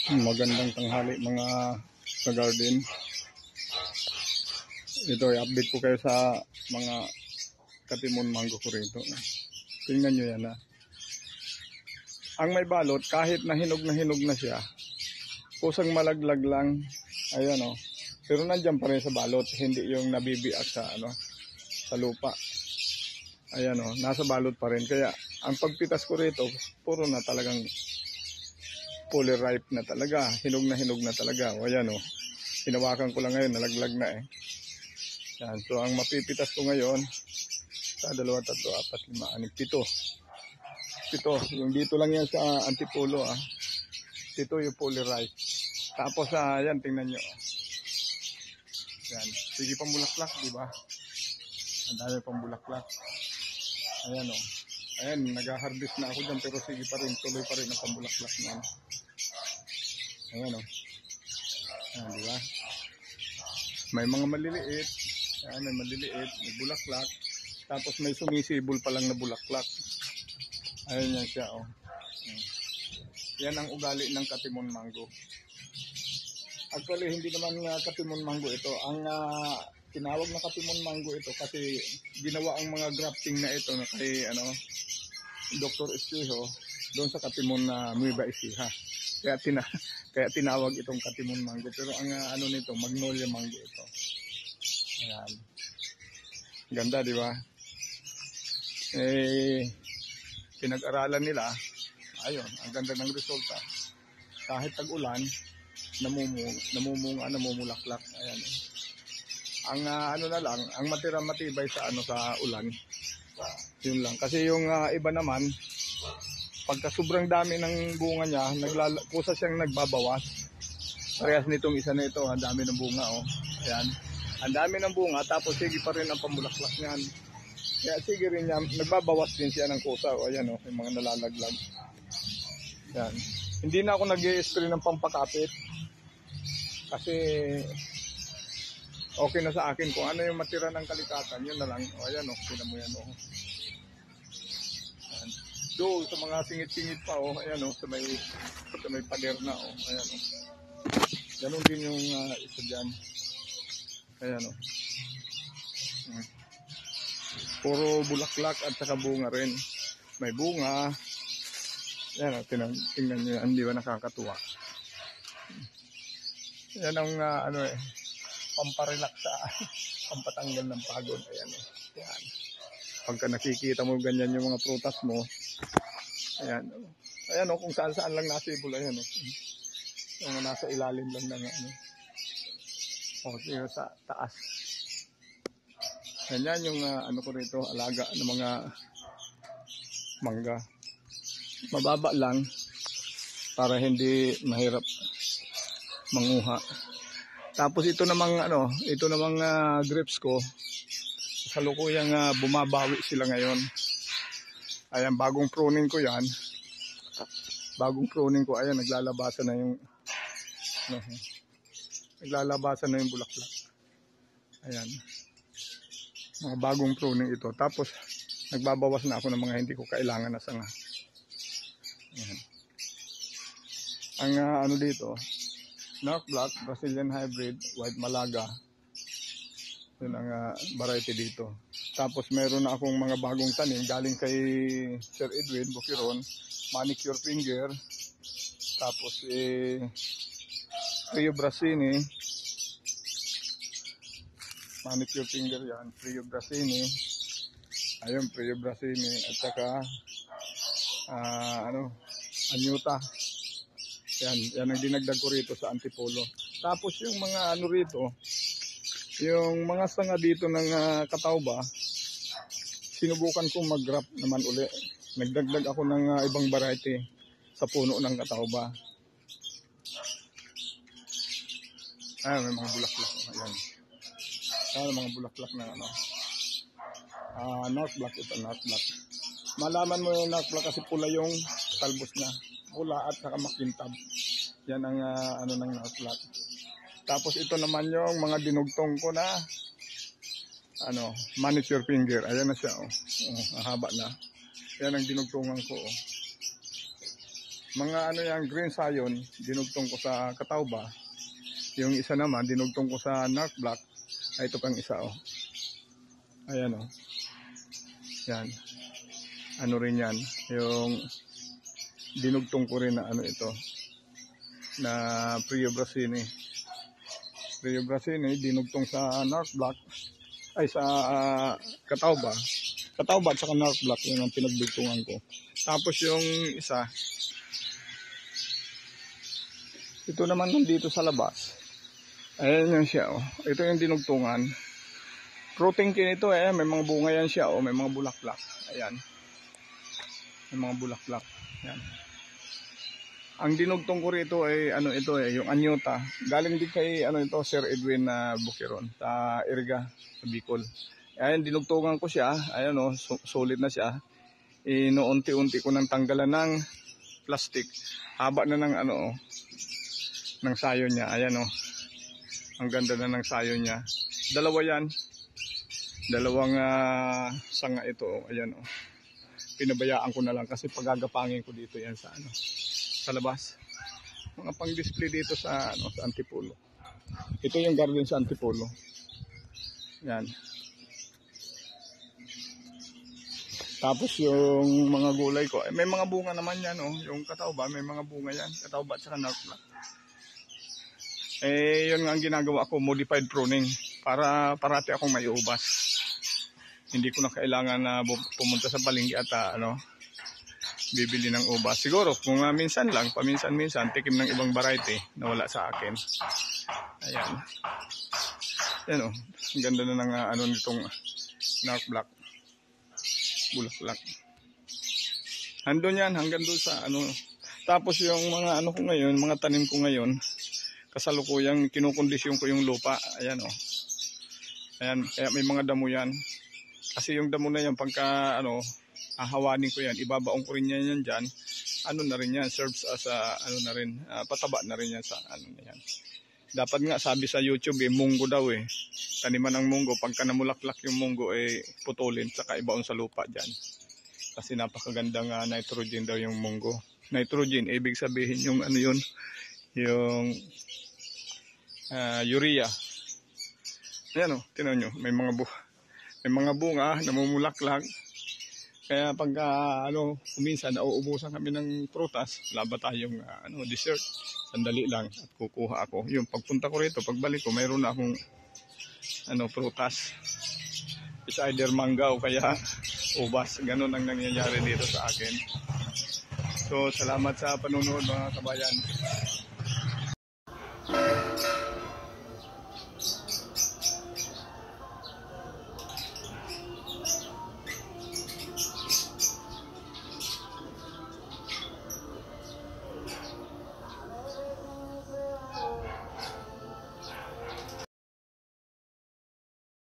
Magandang tanghali mga ka-garden. Ito, i-update ko kayo sa mga katimon mango ko rito. Tingnan nyo yan ha. Ang may balot, kahit na hinog na siya, kusang malaglag lang. Ayan o. Pero nandyan pa rin sa balot, hindi yung nabibiak sa, sa lupa. Ayan o, nasa balot pa rin. Kaya ang pagpitas ko rito, puro na talagang fully ripe na talaga. Hinog na talaga. O ayan o. Hinawakan ko lang ngayon, nalaglag na eh. Yan. So ang mapipitas ko ngayon, sa 2, 3, 4, 5, 6, 7. 7. Yung dito lang yan sa Antipolo ah. 7 yung fully ripe. Tapos yan, tingnan nyo. Yan. Sige pambulaklak, di ba? Ang dami pambulaklak. Ayan o. Ayan, nag-harvest na ako dyan pero sige pa rin, tuloy pa rin ang pambulaklak na. Ayan o. Ayan, di ba? May mga maliliit. Ayan, may maliliit, may bulaklak. Tapos may sumisibol pa lang na bulaklak. Ayan yan siya o. Yan ang ugali ng katimon mango. Actually, hindi naman katimon mango ito. Ang tinawag na katimon mango ito kasi ginawa ang mga grafting na ito na kay Dr. Espejo doon sa katimon na Nueva Ecija. Kaya tinawag itong katimon mango. Pero ang nito, magnolia mango ito. Ayan. Ganda, di ba? Pinag-aralan nila. Ayun, ang ganda ng resulta. Kahit tag-ulan, namumulaklak. Ayan. Ang na lang, ang matibay sa sa ulan. Yun lang. Kasi yung iba naman, pagka sobrang dami ng bunga niya, kusa siyang nagbabawas. Parehas nitong isa na ito, ang dami ng bunga oh. Ayan. Ang dami ng bunga, tapos sige pa rin ang pambulaklak niyan. Kaya sige rin niya, nagbabawas din siya ng kusa. O ayan oh, yung mga nalalaglag. Ayan. Hindi na ako nag-i-spray ng pampakapit. Kasi okay na sa akin kung ano yung matira ng kalikatan, yun na lang. O ayan o, tinan mo yan o. Ayan. Doon sa mga singit-singit pa o, ayan o, sa may pader na o, ayan o. Ganun din yung isa dyan. Ayan o. Puro bulaklak at saka bunga rin. May bunga. Ayan o, tingnan nyo yan, di ba nakakatuwa. Yan ang pamparelax pampatanggal ng pagod. Ayan o. Ayan. Pagka nakikita mo ganyan yung mga prutas mo, ayan o. Ayan o, kung saan lang nasibol, ayan o. Yung nasa ilalim lang ng o, yung sa taas. Ganyan yung ko rito, alaga ng mga mangga. Mababa lang para hindi mahirap manguha. Tapos ito namang grapes ko, kasalukuyang bumabawi sila ngayon. Ayan, bagong pruning ko yan. Ayan, naglalabasan na yung bulaklak. Ayan. Mga bagong pruning ito. Tapos nagbabawas na ako ng mga hindi ko kailangan na sanga. Ayan. Ang dito, North Black, Brazilian Hybrid, White Malaga. Yun ang variety dito. Tapos meron na akong mga bagong tanim galing kay Sir Edwin Bukiron, Manicure Finger. Tapos Trio Brasini. Manicure Finger yan, Trio Brasini. Ayun, Trio Brasini. At saka Anyuta. Yan ang dinagdag ko rito sa Antipolo. Tapos yung mga rito, yung mga sanga dito ng Catawba, sinubukan kong mag-graft naman uli. Nagdagdag ako ng ibang variety sa puno ng Catawba. Ayan, may mga bulaklak. Ayan. Ayan, mga bulaklak na North Black ito, North Black. Malaman mo yung North Black kasi pula yung talbos niya. Pula at saka makintab. Yan ang ng North Black. Tapos ito naman yung mga dinugtong ko na Manicure Finger. Ayan na siya oh. Ang haba na. Yan ang dinugtungan ko oh. Mga ano yan, green sayon, dinugtong ko sa Catawba. Yung isa naman, dinugtong ko sa Narc Black. Ay, ito pang isa, oh. Ayan, oh. Yan. Ano rin yan, yung dinugtong ko rin na ano ito, na Prio Brasini. Prio Brasini, dinugtong sa Narc Black. Ay, sa Catawba. Catawba at saka Narc Black, yun ang pinagdugtungan ko. Tapos yung isa, ito naman nandito sa labas. Ayan yan siya, oh. Ito yung dinugtungan. Fruiting ito, may mga bunga yan siya, oh. May mga bulaklak. Ayan. May mga bulaklak. Ayan. Ang dinugtong ko rito ay ano ito yung anyota. Galing din kay ano ito, Sir Edwin na Bukiron, sa Irga, sa Bicol. Ayan, dinugtungan ko siya. Ayan, oh, solid na siya. Inounti-unti ko nang tanggalan ng plastic. Haba na ng ano, oh, ng sayo niya. Ayan, oh. Ang ganda na ng sayo niya. Dalawa yan. Dalawang sanga ito, oh. Ayan, oh. Pinabayaan ko na lang kasi pagagapangin ko dito yan sa ano, sa labas. Mga pang-display dito sa ano, sa Antipolo. Ito yung garden sa Antipolo. Yan. Tapos yung mga gulay ko, may mga bunga naman yan, oh. Yung Catawba, may mga bunga yan. Catawba at saka Narc Black. Yun nga ang ginagawa ko, modified pruning. Para parati akong may ubas. Hindi ko na kailangan na pumunta sa palengke at ano, bibili ng ubas. Siguro kung minsan lang, paminsan-minsan, tikim ng ibang variety na wala sa akin. Ayan. Yan, oh. Ang ganda na ng ano nitong Narc Black. Bulaklak. Andun yan, hanggang doon sa ano. Tapos yung mga ano ko ngayon, mga tanim ko ngayon, kasalukuyang kinukondisyon ko yung lupa. Ayan, oh. Ayan, kaya may mga damo yan. Kasi yung damo na yan, pagka ano, hahawanin ko yan, ibabaong ko rin yan dyan. Ano na rin yan, serves as ano na rin, pataba na rin yan sa ano na yan. Dapat nga sabi sa YouTube, munggo daw eh. Taniman ng munggo, pagka namulaklak yung munggo, putulin, saka ibaon sa lupa dyan. Kasi napakagandang nitrogen daw yung munggo. Nitrogen, ibig sabihin yung ano yun, yung urea. Ayan, oh, tinan nyo, may mga bunga, namumulaklak. Kaya pagka ano, kuminsan nauubusan kami ng prutas, laba tayong ano, dessert. Sandali lang at kukuha ako. Yung pagpunta ko rito, pagbalik ko, mayroon na akong ano, prutas. It's either mangga o kaya ubas. Ganun ang nangyayari dito sa akin. So, salamat sa panunood mga kabayan.